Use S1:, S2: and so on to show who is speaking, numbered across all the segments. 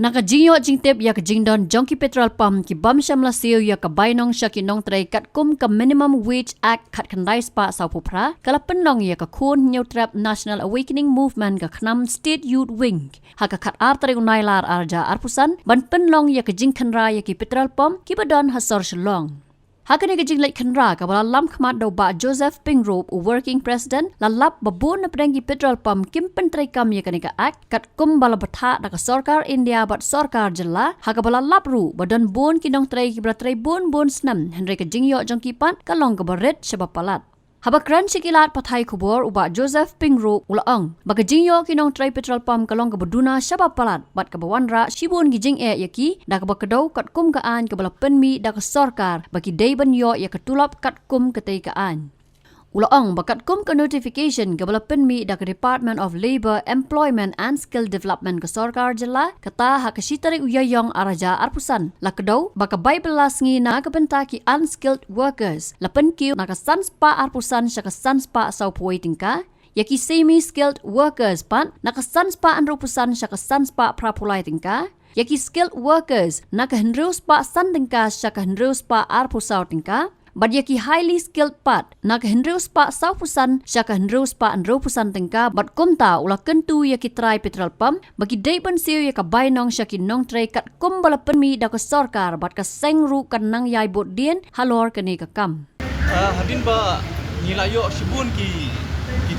S1: Naka jingyo jingtip ya ka jingdon Jonki Petrol Pump ki bam shamla siyo ya ka bainong syaki nong tray kat kum ka Minimum Wage Act kat kandai spa sau pupra kala penong ya ka kun Trap National Awakening Movement ka khnam State Youth Wing haka kat artari unai lar arja arpusan ban penong ya ka jingkanra ya ki Petrol Pump ki badon hasor shlong. Hakane ka jinglait kanra ka wala lam khmat do ba Joseph Pingrove working president la lap babun na prengi petrol pump kim pentrai kam ye kanika act kat kum bala batha da ka sarkar India bat sarkar jilla haka bala lap ru badan bon kinong trai ki bratrai bon snam henry ka jingyo jongki pan ka long ka baret shabapalat Habakran sikilat pathai kubor uba Joseph Pingrove ulaang baka jingyo kinong trai petrol pump kalong ka baduna shabapalat bat ka bawanra shibun gi jing yaki da ka bakadaw kat kum kaan ka bala penmi da ka sarkar baki dayban yo ya katulap kat kum katay kaan Ulaang bakat kum ka notification ka bala penmi da ka Department of Labor, Employment and Skill Development ka sarkar jala kata hakasitari uyayong araja arpusan lakadaw baka baybelas ngi na kabenta ki unskilled workers lapen ki nakasanspa arpusan siya kasanspa sa puwaiting ka yaki semi-skilled workers pan nakasanspa anrupusan siya kasanspa prapulaiting ka yaki skilled workers nakahenruspa sanding ka siya kahenruspa arpusauting ka Badyaki highly skilled part nakahenrus pa saupusan siya kahenrus pa anrupusan tengka bat kumta ula kentu yaki try petrol pump bagi dayban siyo yaka bainong siya kinong try kat kumbala penmi da ka sarkar bat ka sengru kanang yai bot dien halor kani ka kam.
S2: Hadin ba nilayo sibun ki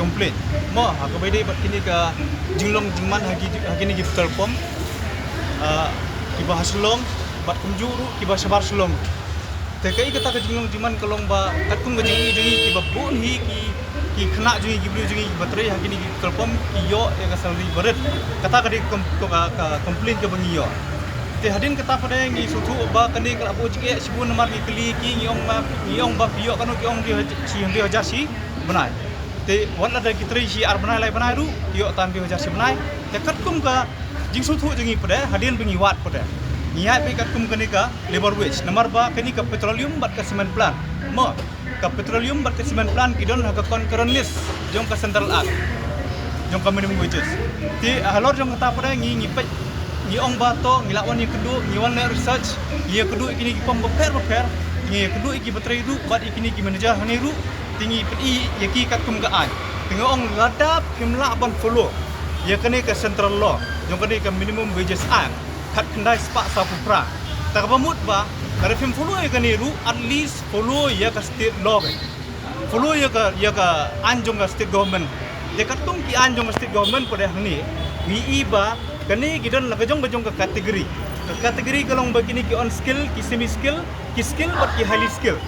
S2: komplain mo hakabay bat kini ka jinglong jingman hagini ki petrol pump ki bahaslong bat kumjuru ki basabar slong Tekai kata ke jinglong jiman kalong ba katung ke jingi ki babun hi ki khna jingi ki blu jingi batrai hakini ki telpom ki yo ya ka salri baret kata ka di complain ke bangi yo te hadin kata pada ngi sutu ba kani kala bo jige sibun mar ki kli ki ngiong ba piyo kanu ki ong di hajar si banai te wala da ki tri si ar banai lai banai ru ki yo tan di hajar si banai te katkum ka jing sutu jingi pada hadin bangi wat pada Niat pe kat kum kanika labor wage nomor ba kanika petroleum bat ka cement plant mo ka petroleum bat ka cement plant kidon ha ka concurrent list jong ka central act jong ka minimum wages ti halor jong kata pada ngi pe ngi ong ba to ngi lawan ni kedu ngi wan research ngi kedu ikini ki pom beper ngi kedu iki bateri ru bat ikini ki manager hani ru tingi pi yaki kat kum ka an tingi ong ladap kimla ban follow ya kanika central law jong kanika minimum wages act kat kendai spak sa pupra tak pamut ba kada film follow ya kani ru at least follow ya ka state law follow ya ka anjong ka state government ya kat tum ki anjong ka state government pada hani wi ba kani gidon lagajong bajong ka kategori kalong bagini ki on skill ki semi skill ki skill bat ki highly skill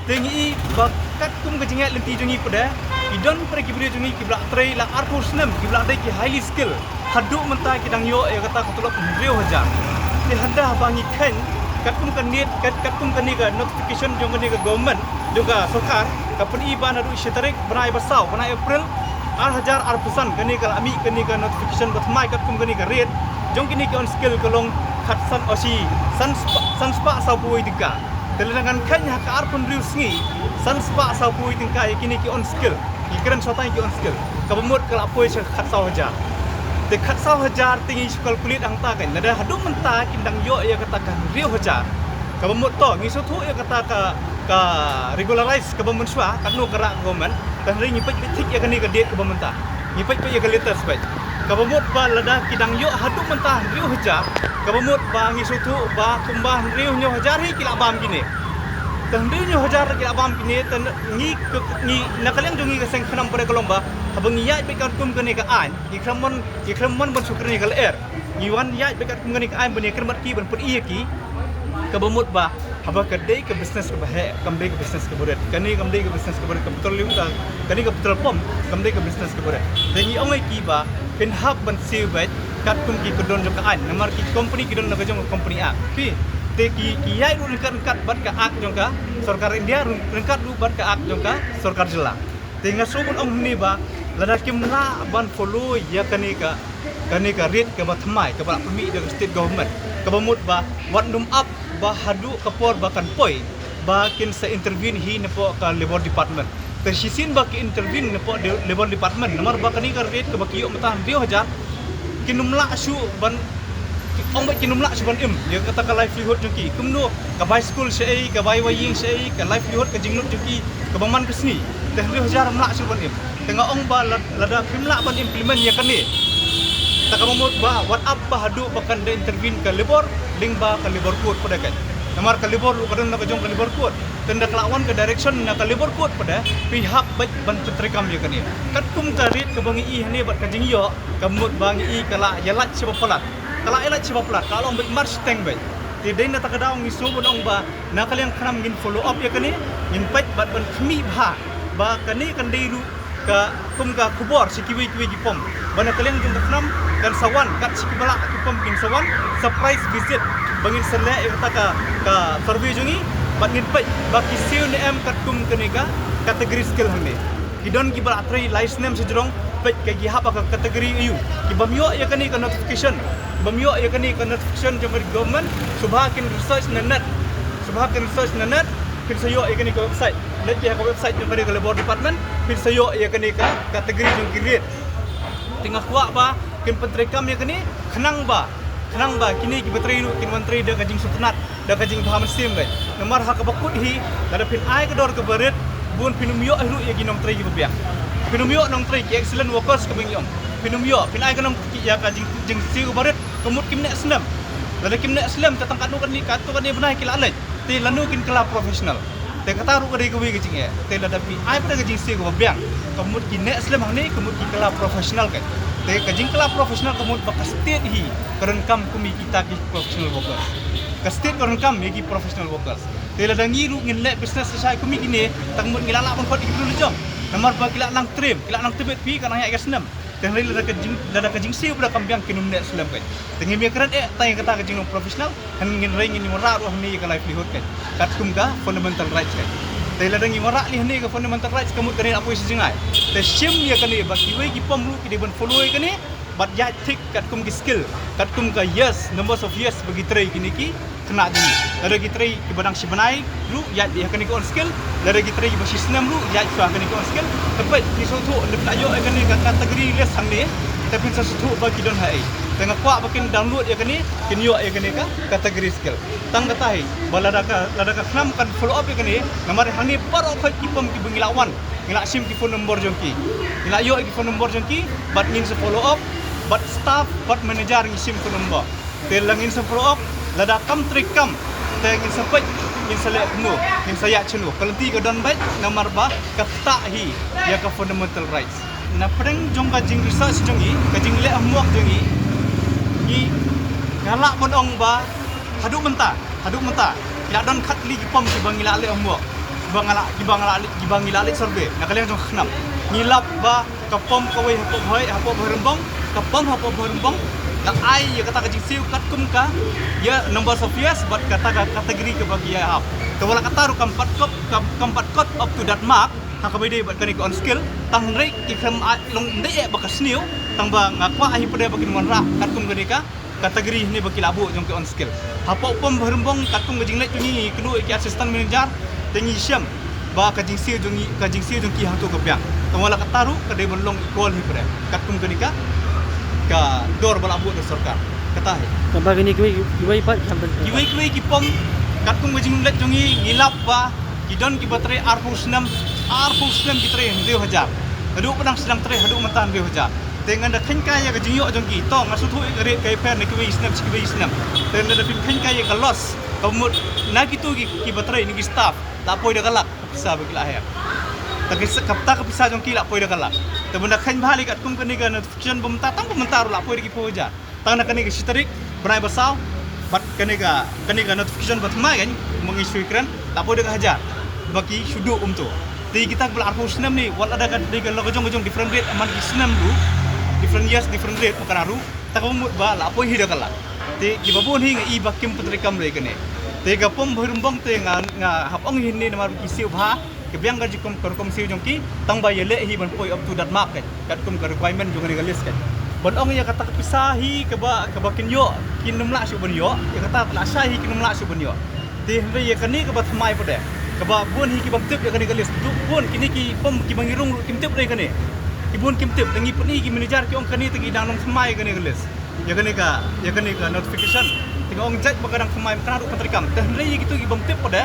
S2: tengi ba kat tum ka jingat lenti jongi pada idon pada ki bri jongi ki blak trai la arpus nem ki blak dai ki highly skill haduk mentah kidang yo ya kata kutulok rio hajar ni handa bangi kan katum kan niat katum kan ni ka notification jong ni ka government juga sarkar kapun iban adu syatarik banai basau banai april ar hajar ar pusan kan ni ka ami kan ni ka notification batmai katum kan ni ka rate jong kini ki on skill kolong khatsan osi sanspa sau pui tingka telengan kan ha ka ar pun rio sngi sanspa sau pui tingka kini ki on skill ikran sotai ki on skill kabamut kala pui khat sau hajar dekat saw hajar tinggi sekal kulit angta kan nada hadung mentah kindang yo ya katakan rio hajar kabamut to ngi sutu ya kata ka regularize kabamut swa kanu kerak government dan ring ngipet tik ya kani ka date kabamenta ngipet ya ka latest baik kabamut ba lada kindang yo hadung mentah rio hajar kabamut ba ngi sutu ba kumbah rio nyo hajar hi kila bam kini dan rio nyo hajar kila bam kini tan ngi nakalang jongi ka seng khanam pada kolomba habang yai bekat kum kani ka an ikramon ban sukri kal air iwan yai bekat kum kani ka an ban ikram ki ban put ki kabamut ba haba kadai ke business ke bahe kambe ke business ke boret kani kambe ke business ke boret petroleum ka kani ke petrol pump kambe ke business ke boret dengi ongai ki ba pen hab ban siwet kat kum ki kedon jok ka an namar ki company ki don na jong company a pi te ki yai ru kat bat ka ak jong ka sarkar India ru kat ru bat ka ak jong ka sarkar jela tengah sobun ong ni ba lada kimna ban follow ya kanika rate ke batmai ke bak pemi dengan state government ke bamut ba wat num up ba hadu kapor bakan poi ba kin sa intervene hi nepo ka labor department tersisin ba ki intervene nepo labor department nomor ba kanika rate ke bakiyo mata dio hajar kinumla asu ban ong ba kinumla siban ya kata ka livelihood jengki kumno ka high school sei ka bai waying sei ka livelihood ka jingnut jengki ka baman kesni teh 2,000 mla siban tengah ong ba lada kimla ban implement ya kani tak mamut ba what up ba hadu bakan de intervene ka libor ling ba ka libor kuat pada kan namar ka libor lu kadang nak jong ka libor kuat tenda kelawan ke direction nak ka libor kuat pada pihak baik ban petrikam ya kani kat kum tarit ka bangi i hani bat ka jingyo kamut bangi i kala yalat sebab pelat kala yalat sebab pelat kalau ong march tank baik tidak nak tak ada ong isu bon ong ba nak kalian kram ngin follow up ya kani ngin pait bat ban khmi ba kani kan deiru ka kum ka kubor sikiwi gipom bana kalian jung taknam dan sawan kat sikibala gipom kin sawan surprise visit bangin sele kata ka survey jungi bangin pai baki siu ne em kat kum kenika kategori skill hangni kidon gibala trai license name sejrong pai ka gi hapa ka kategori eu kibamyo ya kani ka notification bamyo ya kani ka notification jong government subhakin research na net kin sayo ya kani ka website net ya ka website jong kani ka labor department kin sayo ya kani ka kategori jong grade tengah kuak ba kin pentrikam ya kani kenang ba kini ki betri kin menteri da kajing sultanat da kajing paham sim bai nomor hak bakut hi da pin ai ka dor ke berit bun pinumyo ru ya ginom tri ki bebiak pinumyo nong tri ki excellent workers ke bengyom pinumyo pin ai ka nong ya kajing jing si ke berit kemut kim nek senam da kim nek slam tatang kanu kan ni katu kan ni benai ki lalai ti lanu kin kelab profesional te kata ru kari kuwi kajing ya te la da pi ai pada kajing si ke bebiak kemut ki nek slam hang ni kemut ki kelab profesional kan te kajing kelab profesional kemut bakas state hi karon kam kumi kita ki professional workers ka state karon kam ki professional workers te la dangi ru ngin le business sai kumi kini tang mut ngilala kon khot ikru jong namar ba kila nang trim kila nang tebet pi kan ya gasnam teng le la kajing siu pada kambiang kinum ne sulam kan tengi mi keren tang kata kajing professional han ngin ring ngin mora ru ni ka livelihood kan kat kum ka fundamental rights kan te la dangi mora li ni ka fundamental rights kamut kani apo isi jingai te sim ya kani ba kiwe ki pom ru ki de ban follow kani but ya tik kat kum ki skill kat kum ka yes numbers of yes bagi try kini ki kena dini ada ki try ki badang si benai ru ya dia kani ko on skill ada ki try ki basi senam ru ya sua kani ko on skill tepat ki so tu le tayo kani ka kategori les sang ni tapi sesuatu bagi don hai tengah kuat bakin download ya kani kinyo ya kani ka kategori skill tang katai balada ka khnam kan follow up ya kani nomor hani paro khoi ki pom ki bengilawan ngila sim ki phone number jongki ngila yo ki phone number jongki but ngin se follow up but staff but manager ngisim phone number telangin se follow up lada kam trikam tengin sampai ngin selek nu ngin saya cenu kelenti ka don baik nomor ba kata hi ya ka fundamental rights na preng jong ka jing research jongi ka jing le amuak jongi gi galak bon ong ba haduk menta ila don khat li ki pom ki bangila le amuak gibangila le survey na kalian jong khnam ngilap ba ka pom ka wei hapo berembong ka pom hapo berembong na ai ya kata kajing siu kat kum ka ya number of yes but kata kategori ke bagi ya hap to wala kata ru kampat kot up to that mark ha ka bede bat kani on skill tang rei ki kham long ndai bakas niu tang ba ngakwa ahi pada bagi mon ra kat kum kani ka kategori ni bagi labu jong ke on skill hapo pom berembong kat kum kajing le tungi kenu ki assistant manager tengi syam ba kajing siu jongi hang tu ke biang tang wala kata ru ka de belong equal hi pada kat kum kani ka dor balabu do sarkar kata hai
S3: tambah gini kiwai pat sampai
S2: kiwai ki pom kat kum jing let jongi ngilap ba kidon ki baterai arpusnam ki tre 2000 adu pedang sedang tre adu mentan 2000 dengan da khenka ya jing yo jongki to ngasu thu re kai pen ni kiwai snam dengan da pin khenka ya ka loss kamut na kitu ki baterai ni ki staff tak poi da galak bisa bagi lahir tapi kapta ka pisa jong kila poi da galak te benda khan bhali kat kum kani ga notification bumtar la poi ki poja tang na kani ga sitarik brai basau bat kani ga notification bat ma gan mengisui kran la poi da hajar bagi sudu tu ti kita bel arfu senam ni wal ada kan diga lo jong different rate aman senam du different years different rate bukan aru tak mut ba la poi hida kala ti ki babon hi i bakim putrikam le kani te ga pom bhirumbong te nga hapong hin ni namar ki siu bha kebiang gaji kom siu jongki tang ba yele hi ban poi up to that mark kat kum ka requirement jong ni galis kan bon ong ya kata pisahi ke ba kinyo kinumla su bon yo ya kata la sahi kinumla su bon yo ti hre ya kani ke ba thmai pada ke ba bon hi ki bam tip ya kani galis du bon kini ki pom ki bangirung kim tip dai kani ki bon kim tip dangi puni ki manager ki ong kani tagi danong thmai kani galis ya kani ka notification tinggal ong cek bakadang kemai kana ru pentrikam teh ndai gitu gi bom tip pada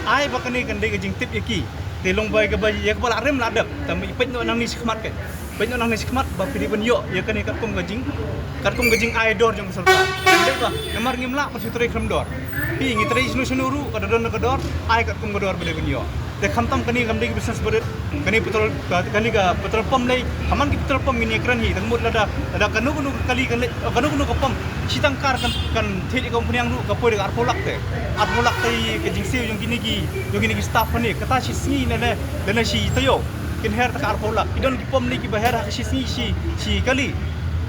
S2: ai bakani kan dei jing tip yaki te long bai ga bai ya kepala rem ladap tam ipet no nang ni sikmat kan ipet no nang ni sikmat ba pidi ben yo ya kani kat kum gajing ai dor jong serta ndai ba namar ngimla persutri krem dor pi ngi tri sunu ru ka don ka dor ai kat kum dor bele ben yo te khamtam kani gamdei business berit kani petrol pump lai haman ki petrol pump ini kran hi tangmut lada kanu kali kanu pump sitangkar kan theli company ang ru ka poi arpolak te ke jingsiu yung gini ki staff ni kata si sni na si tayo kin her ta arpolak idon ki pump ni ki bahar ha si sni si kali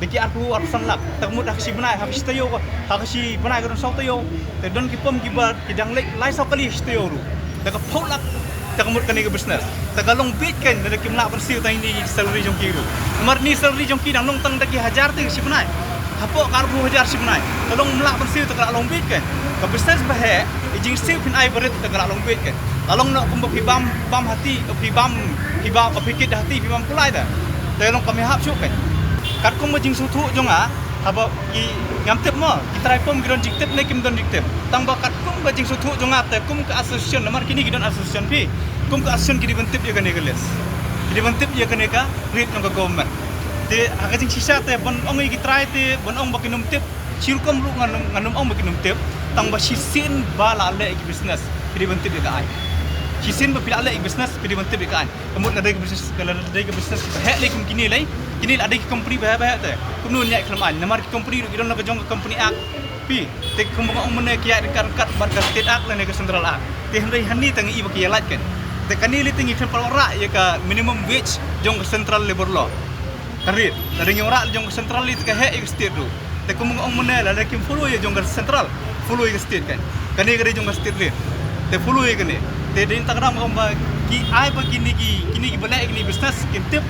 S2: deki arpu sanlak tangmut ha si banai ha si tayo ha si banai ka sau tayo te don ki pump ki ba ki dang lai sau kali si tayo ru ta ka polak takamut kani ke business tagalong bit kan dari kimla persiu tang ni salary jong kiru mar ni salary jong ki dang long tang daki hajar te si benai hapo karbu hajar si benai tolong mla persiu tagalong bit kan ke business bahe ijing siu pin ai berit tagalong bit kan along nak kumba bam hati bam pikit hati bam kulai da tolong kami hap syuk kan kat kum jing sutu jonga haba ki ngam tip mo ki try pom gidon jik tip ne kim don jik tip tang bakat kum ba jing sutu jonga te kum ke association namar kini gidon association pi kum ke association ki dibentip ya kane geles ki dibentip ya kane ka rate ng government te aga jing sisa te bon ong ki try te bon ong bakinum tip sirkom lu nganum ong bakinum tip tang ba sisin bala le ki business ki dibentip ya ka ai sisin ba pila le ki business ki dibentip ya ka ai kemut ada ki business kala ada ki business he le kum kini lai kini ada ki company bah te kunun nyai kelman namar ki company ru gidon na jong company ak pi te kum ong mene ki ya dekat bar ka state ak le ne ka central ak te hendai hani tangi i baki yalat kan te kani li tingi kan ora ya ka minimum wage jong central labor law karir ada ngi ora jong central li ka he state ru te kum ong mene la kim follow ya jong central follow ya state kan kani ka jong state le te follow ya kani te din takram ong ba ki ai ba kini ki bala kini business kin tip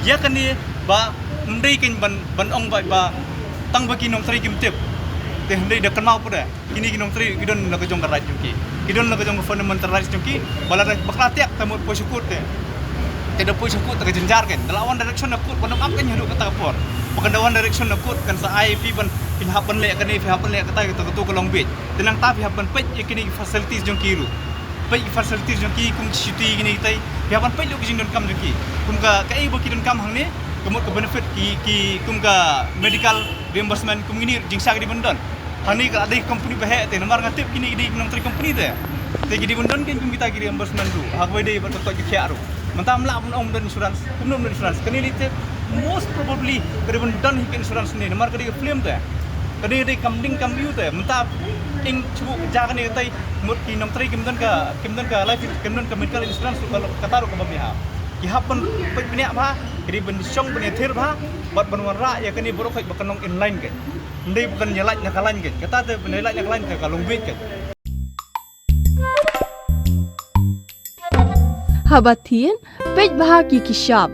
S2: ya kani ba ndai kin ban ong ba tang ba kinong tri kim tip te ndai da kenal pada kini kinong tri gidon na ka jong right jongki gidon na ka jong fundamental rights jongki bala bakla tiak tamut po syukur te da po syukur ta jenjar kan lawan direction na kut panam am kan hidup kata por pakandawan direction na kut kan sa IP ban pinhapan le kan ni pinhapan le kata tu ka long beach tenang ta pinhapan pej kini facilities jongki ru pej facilities jongki kum city gini tai pinhapan pej lu kijing don kam jongki kum ka kai ba kidon kam hang ni kemut ke benefit ki kum ka medical reimbursement kum ini jingsa di bendon hani ka ada company bahe te nomor ngatip kini di nomor company te di bendon kan kum kita ki reimbursement tu hak wei dei ba to ki kharu mentam la pun om dan insurance kum non insurance kini lite most probably ke bendon hi insurance ni nomor ka di claim te kini di kamding kam view te mentam ing chu jaga ni tai mut ki nom 3 kimdon ka life kimdon ka medical insurance kalau kataru ka bamia ki happen penya ba kini ben syong ben thir ba bat ban ra ya kini borok hai bakanong inline ke ndai bukan nyelak nyakalan ke kata te benelak nyakalan ke kalong bit ke
S4: Habatin pej bahagi ki shop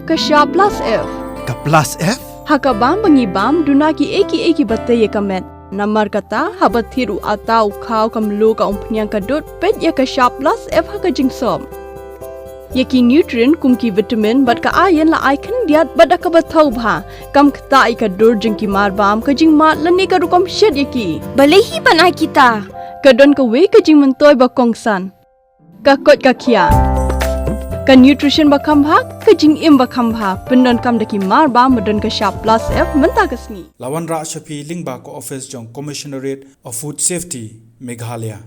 S4: plus F
S5: Ka plus F?
S4: hakabam bangi bam duna ki eki batte ye kamet namar kata habathiru atau khau kamlu ka umpnyang kadut pej ya ka shop plus F haka jingsom yaki nutrient kumki vitamin bat ka iron la icon diat bat ka bathau bha kam khta I ka dur jingki mar bam ka jing mat lani ka rukom shed yaki
S6: balehi banai kita
S4: ka don ka we ka jing mentoy ba kongsan ka kot ka khia ka nutrition ba kham bha ka jing im ba kham bha pendon kam daki mar bam modon ka sharp plus F menta ka sni
S5: Lawan Ra Shafi Lingba ko office jong Commissionerate of Food Safety Meghalaya